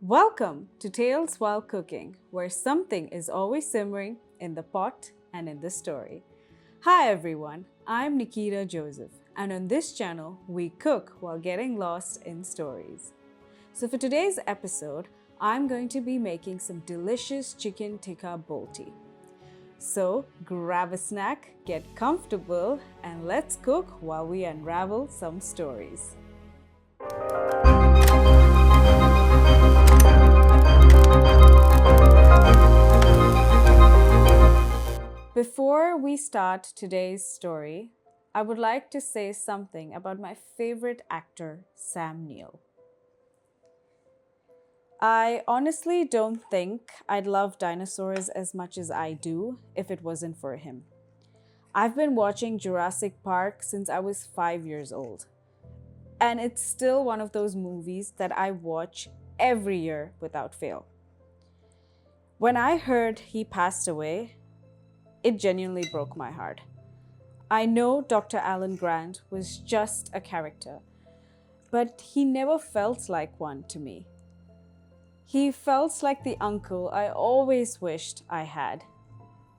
Welcome to Tales While Cooking, where something is always simmering in the pot and in the story. Hi everyone, I'm Nikita Joseph, and on this channel, we cook while getting lost in stories. So for today's episode, I'm going to be making some delicious chicken tikka bolti. So grab a snack, get comfortable, and let's cook while we unravel some stories. Before we start today's story, I would like to say something about my favorite actor, Sam Neill. I honestly don't think I'd love dinosaurs as much as I do if it wasn't for him. I've been watching Jurassic Park since I was 5 years old, and it's still one of those movies that I watch every year without fail. When I heard he passed away, it genuinely broke my heart. I know Dr. Alan Grant was just a character, but he never felt like one to me. He felt like the uncle I always wished I had.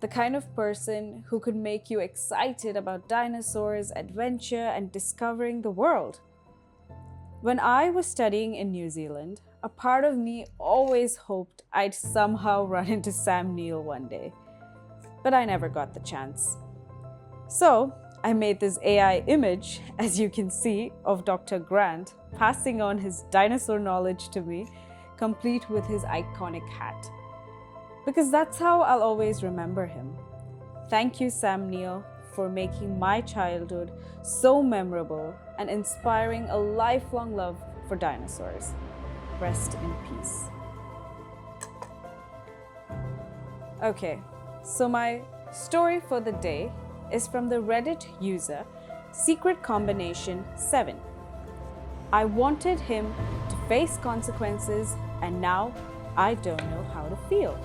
The kind of person who could make you excited about dinosaurs, adventure, and discovering the world. When I was studying in New Zealand, a part of me always hoped I'd somehow run into Sam Neill one day. But I never got the chance. So I made this AI image, as you can see, of Dr. Grant passing on his dinosaur knowledge to me, complete with his iconic hat. Because that's how I'll always remember him. Thank you, Sam Neill, for making my childhood so memorable and inspiring a lifelong love for dinosaurs. Rest in peace. Okay. So my story for the day is from the Reddit user Secret Combination 7. I wanted him to face consequences and now I don't know how to feel.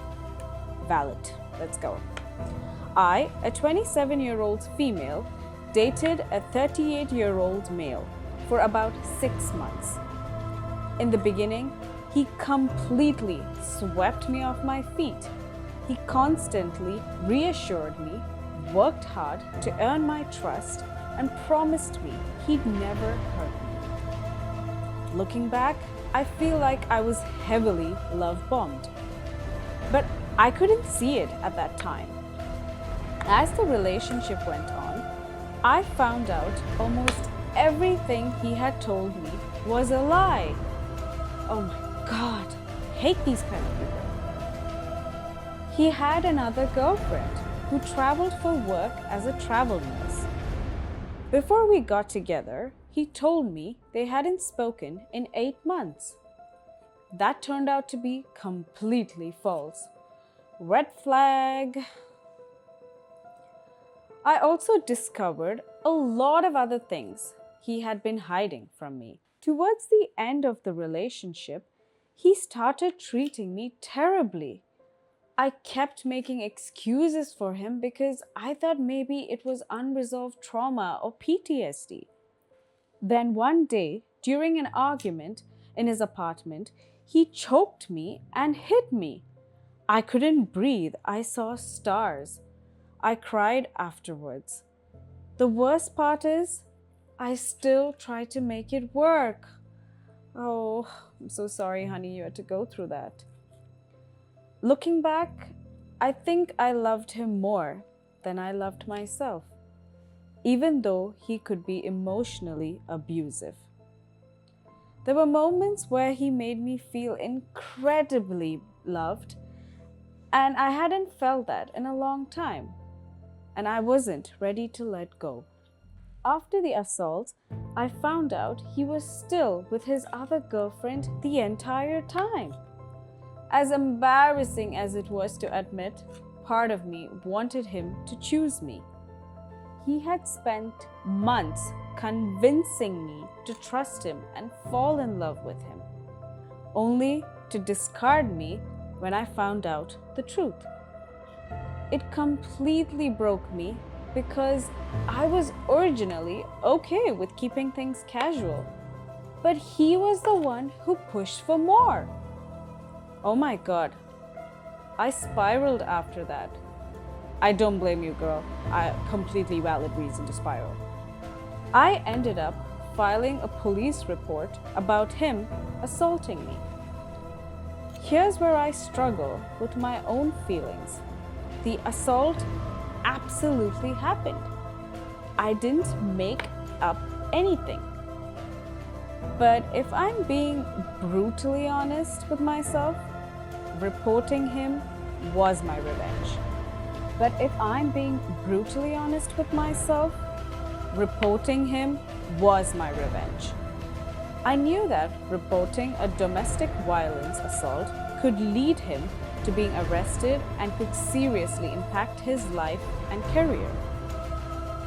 Valid. Let's go. I, a 27-year-old female, dated a 38-year-old male for about 6 months. In the beginning, he completely swept me off my feet. He constantly reassured me, worked hard to earn my trust, and promised me he'd never hurt me. Looking back, I feel like I was heavily love-bombed. But I couldn't see it at that time. As the relationship went on, I found out almost everything he had told me was a lie. Oh my God, I hate these kind of people. He had another girlfriend who traveled for work as a travel nurse. Before we got together, he told me they hadn't spoken in 8 months. That turned out to be completely false. Red flag. I also discovered a lot of other things he had been hiding from me. Towards the end of the relationship, he started treating me terribly. I kept making excuses for him because I thought maybe it was unresolved trauma or PTSD. Then one day, during an argument in his apartment, he choked me and hit me. I couldn't breathe. I saw stars. I cried afterwards. The worst part is, I still tried to make it work. Oh, I'm so sorry, honey, you had to go through that. Looking back, I think I loved him more than I loved myself, even though he could be emotionally abusive. There were moments where he made me feel incredibly loved, and I hadn't felt that in a long time, and I wasn't ready to let go. After the assault, I found out he was still with his other girlfriend the entire time. As embarrassing as it was to admit, part of me wanted him to choose me. He had spent months convincing me to trust him and fall in love with him, only to discard me when I found out the truth. It completely broke me because I was originally okay with keeping things casual, but he was the one who pushed for more. Oh my god, I spiraled after that. I don't blame you, girl. A completely valid reason to spiral. I ended up filing a police report about him assaulting me. Here's where I struggle with my own feelings. The assault absolutely happened. I didn't make up anything. But if I'm being brutally honest with myself, reporting him was my revenge. But if I'm being brutally honest with myself, reporting him was my revenge. I knew that reporting a domestic violence assault could lead him to being arrested and could seriously impact his life and career.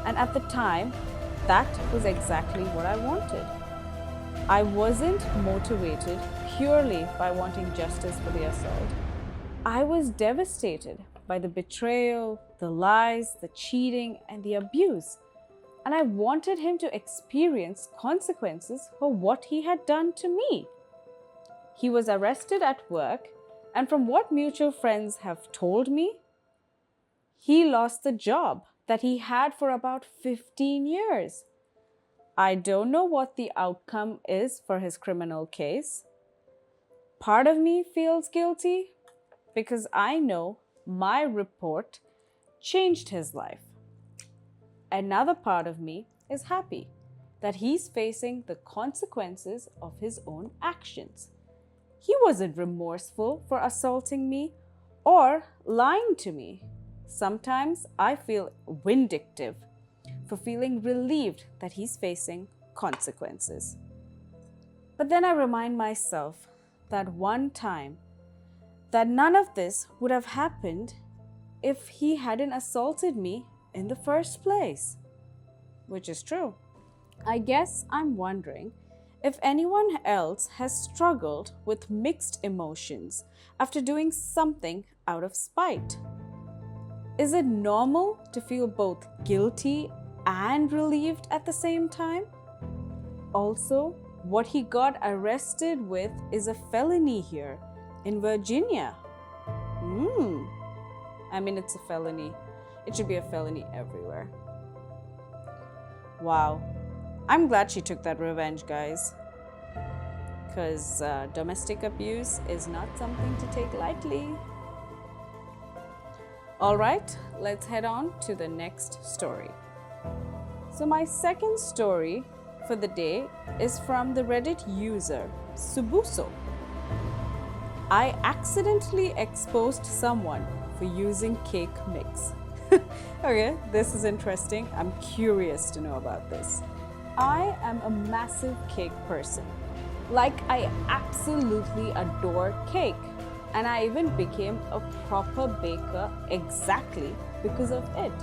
And at the time, that was exactly what I wanted. I wasn't motivated purely by wanting justice for the assault. I was devastated by the betrayal, the lies, the cheating, and the abuse. And I wanted him to experience consequences for what he had done to me. He was arrested at work, and from what mutual friends have told me, he lost the job that he had for about 15 years. I don't know what the outcome is for his criminal case. Part of me feels guilty because I know my report changed his life. Another part of me is happy that he's facing the consequences of his own actions. He wasn't remorseful for assaulting me or lying to me. Sometimes I feel vindictive for feeling relieved that he's facing consequences. But then I remind myself that one time that none of this would have happened if he hadn't assaulted me in the first place, which is true. I guess I'm wondering if anyone else has struggled with mixed emotions after doing something out of spite. Is it normal to feel both guilty and relieved at the same time? Also, what he got arrested with is a felony here in Virginia. I mean, it's a felony. It should be a felony everywhere. Wow. I'm glad she took that revenge, guys. Because domestic abuse is not something to take lightly. Alright, let's head on to the next story. So my second story for the day is from the Reddit user Subuso. I accidentally exposed someone for using cake mix. Okay, this is interesting. I'm curious to know about this. I am a massive cake person. Like, I absolutely adore cake. And I even became a proper baker exactly because of it.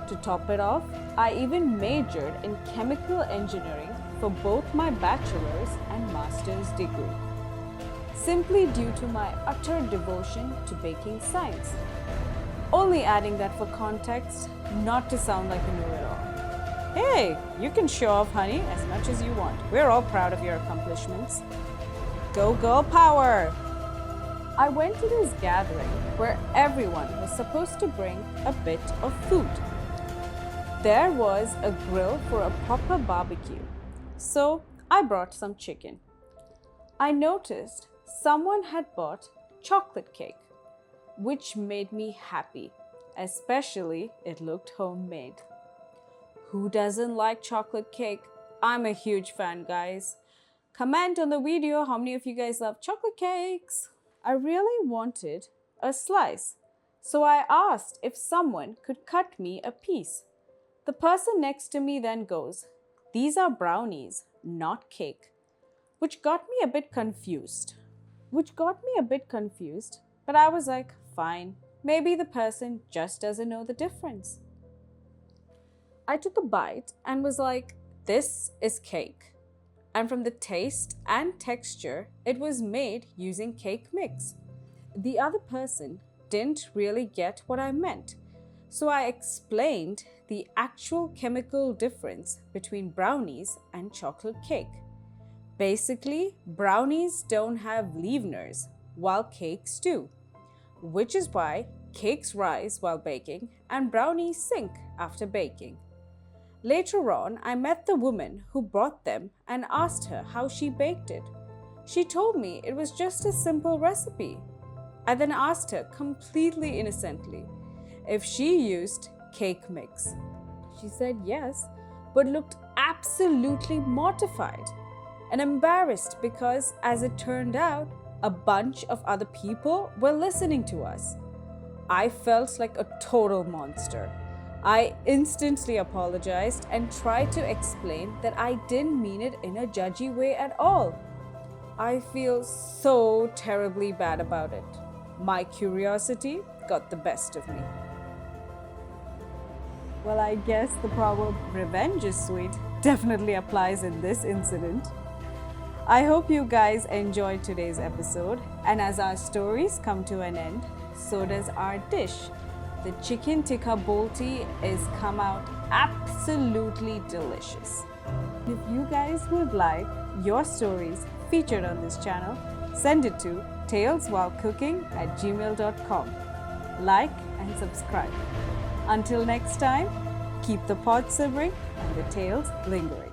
To top it off, I even majored in chemical engineering for both my bachelor's and master's degree, simply due to my utter devotion to baking science. Only adding that for context, not to sound like a know-it-all. Hey, you can show off, honey, as much as you want. We're all proud of your accomplishments. Go girl power! I went to this gathering where everyone was supposed to bring a bit of food. There was a grill for a proper barbecue, so I brought some chicken. I noticed someone had bought chocolate cake, which made me happy, especially it looked homemade. Who doesn't like chocolate cake? I'm a huge fan, guys. Comment on the video how many of you guys love chocolate cakes. I really wanted a slice, so I asked if someone could cut me a piece. The person next to me then goes, "These are brownies, not cake," which got me a bit confused. But I was like, fine, maybe the person just doesn't know the difference. I took a bite and was like, this is cake. And from the taste and texture, it was made using cake mix. The other person didn't really get what I meant, so I explained the actual chemical difference between brownies and chocolate cake. Basically, brownies don't have leaveners, while cakes do, which is why cakes rise while baking and brownies sink after baking. Later on, I met the woman who brought them and asked her how she baked it. She told me it was just a simple recipe. I then asked her completely innocently if she used cake mix. She said yes, but looked absolutely mortified and embarrassed because, as it turned out, a bunch of other people were listening to us. I felt like a total monster. I instantly apologized and tried to explain that I didn't mean it in a judgy way at all. I feel so terribly bad about it. My curiosity got the best of me. Well, I guess the proverb revenge is sweet definitely applies in this incident. I hope you guys enjoyed today's episode, and as our stories come to an end, so does our dish. The chicken tikka bolti is come out absolutely delicious. If you guys would like your stories featured on this channel, send it to taleswhilecooking@gmail.com. Like and subscribe. Until next time, keep the pot simmering and the tales lingering.